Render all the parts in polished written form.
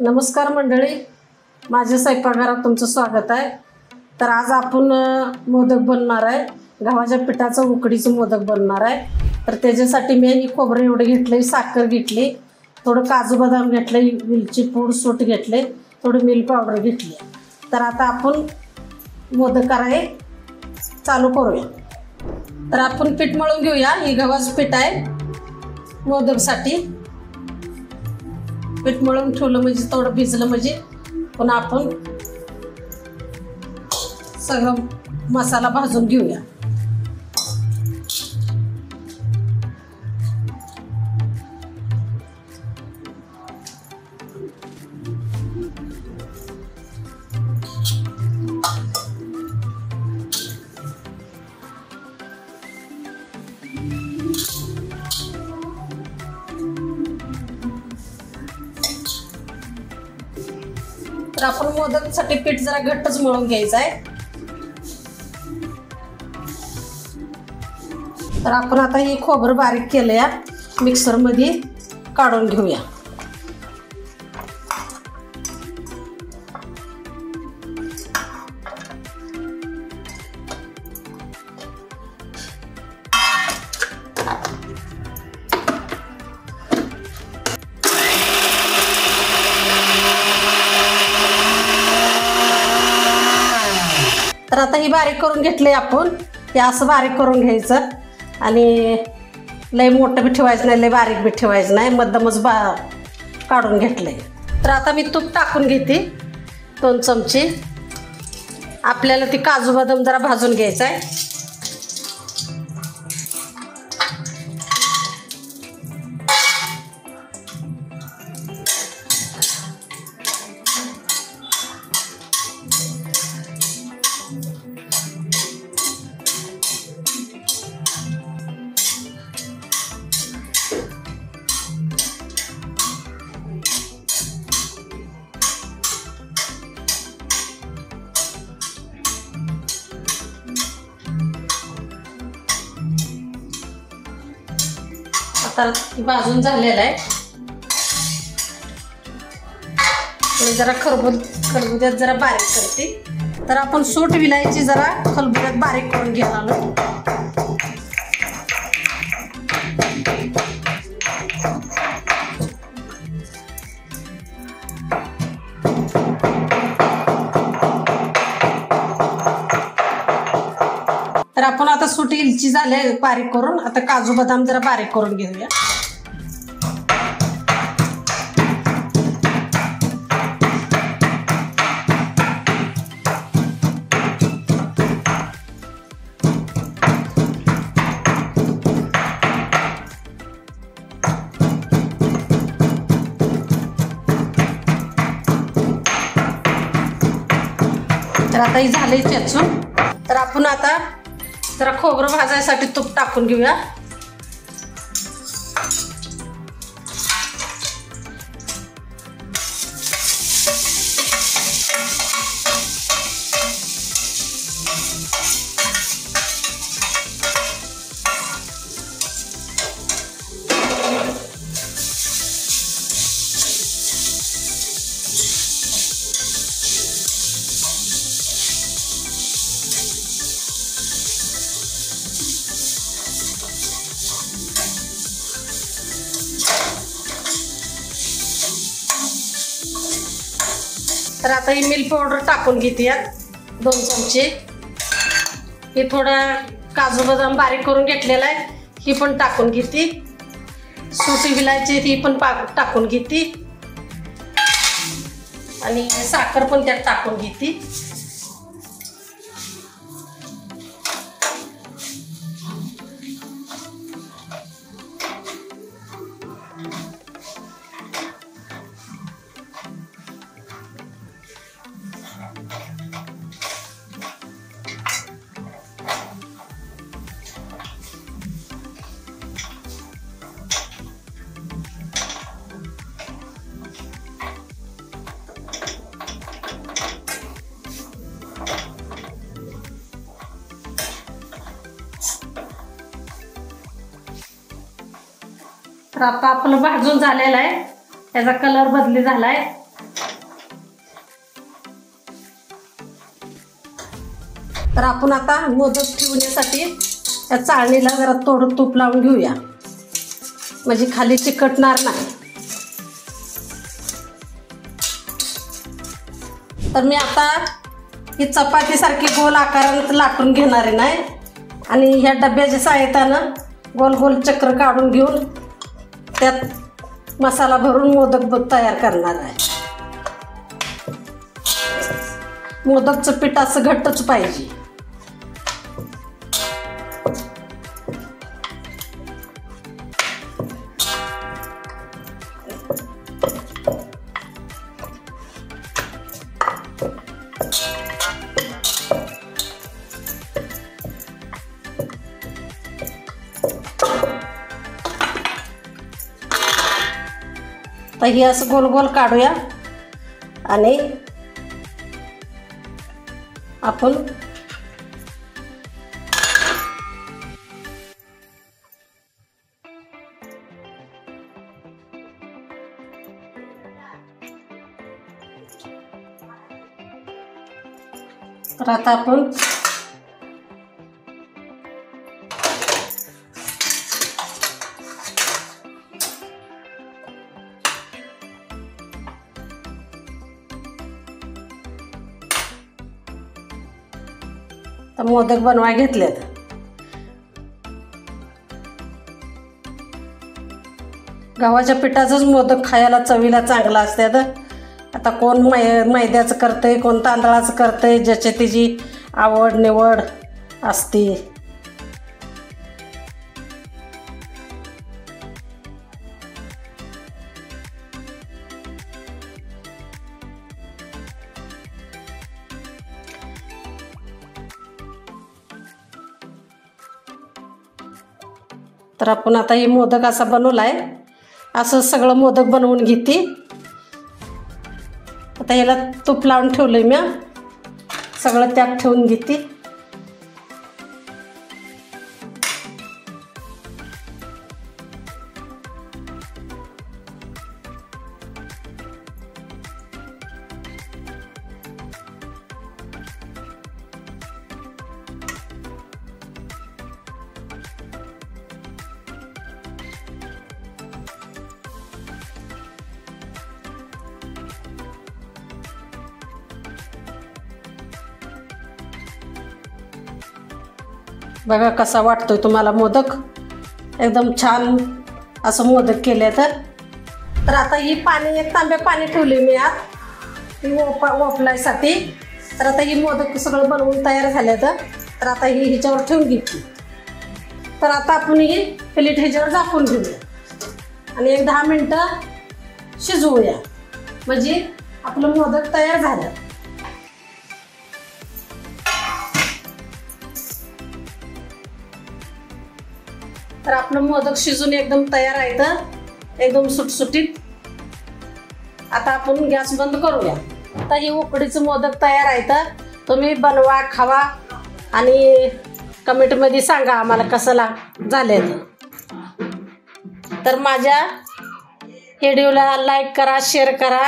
नमस्कार मंडळी, माझ्या स्वयंपाकघरात तुमचं स्वागत आहे। तर आज आपण मोदक बनवणार आहे। गव्हाच्या पिठाचं उकडीचं मोदक बनवणार आहे। तर त्याच्यासाठी मी खोबरं एवढं घेतले, साखर घेतली, थोडं काजू बदाम घेतले, वेलची पूड, सूट घेतले, थोडं मिल्क पावडर घेतली। तर आता आपण मोदक करायला चालू करूया। तर आपण पीठ मळून घेऊया। ही गव्हाचं पीठ आहे मोदकसाठी। पीठ मळून ठेवलं म्हणजे थोडं भिजलं म्हणजे पुन्हा आपण सगळं मसाला भाजून घेऊया। तर आपण मोदकसाठी पीठ जरा घट्टच मळून घ्यायचं आहे। तर आपण आता हे खोबरं बारीक केलं या मिक्सर मध्ये काढून घेऊया। तर आता ही बारीक करून घेतले आपण। हे असं बारीक करून घ्यायचं आणि लय मोठं बी ठेवायचं नाही, लय बारीक बी ठेवायचं नाही, मध्यमच काढून घेतले। तर आता मी तूप टाकून घेते 2 चमचे। आपल्याला ती काजू बदाम जरा भाजून घ्यायचा आहे। आता भाजून झालेला आहे। जरा खरबुज्यात जरा बारीक करते। तर आपण सूट विलायची जरा खलबुज्यात बारीक करून घ्यायला आलो। तर आपण आता सूट इलची झाले बारीक करून। आता काजू बदाम जरा बारीक करून घेऊया। तर आता ही झाले चेचून। तर आपण आता जरा खोबरं भाजायसाठी तूप टाकून घेऊया। तर आता ही मिल्क पावडर टाकून घेते यात 2 चमचे। हे थोडा काजू बदाम बारीक करून घेतलेला आहे, ही पण टाकून घेते। सुटी विलायची ही पण टाकून घेते आणि साखर पण त्यात टाकून घेते। तर आता आपलं भाजून झालेला आहे, त्याचा कलर बदली झालाय। तर आपण आता मोदक ठेवण्यासाठी या चाळणीला जरा थोडं तूप लावून घेऊया, म्हणजे खाली चिकटणार नाही. तर मी आता ही चपातीसारखी गोल आकारात लाटून घेणार आहे नाही, आणि ह्या डब्याच्या सहाय्यानं गोल गोल चक्र काढून घेऊन त्यात मसाला भरून मोदक तयार करणार आहे. मोदकचं पीठ असं घट्टच पाहिजे. तर हे असं गोल गोल काढूया आणि आपण तर आता आपण तर मोदक बनवाय घेतलेत. गव्हाच्या पिठाचंच मोदक खायला चवीला चांगला असतात. आता कोण मैद्याचं करतंय, कोण तांदळाचं करतंय, ज्याची तिची आवड निवड असते. तर आपण आता हे मोदक असा बनवलाय, असं सगळं मोदक बनवून घेते. आता याला तूप लावून ठेवलंय मी, सगळं त्यात ठेवून घेते. बघा कसा वाटतोय तुम्हाला मोदक, एकदम छान असं मोदक केले. तर आता ही पाणी, एक तांब्या पाणी ठेवले मी आत, ही वाफलायसाठी. तर आता ही मोदक सगळं बनवून तयार झाले. तर आता ही ह्याच्यावर ठेवून घेतली. तर आता आपण ही प्लेट ह्याच्यावर झाकून घेऊया आणि एक 10 मिनटं शिजवूया, म्हणजे आपलं मोदक तयार झालं. तर आपलं मोदक शिजून एकदम तयार आहे, तर एकदम सुटसुटीत. आता आपण गॅस बंद करूया. आता ही उकडीचं मोदक तयार आहे, तर तुम्ही बनवा, खावा आणि कमेंटमध्ये सांगा आम्हाला कसं झाले. तर माझ्या व्हिडिओला लाईक करा, शेअर करा,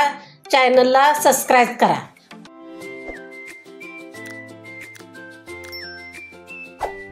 चॅनलला सबस्क्राईब करा.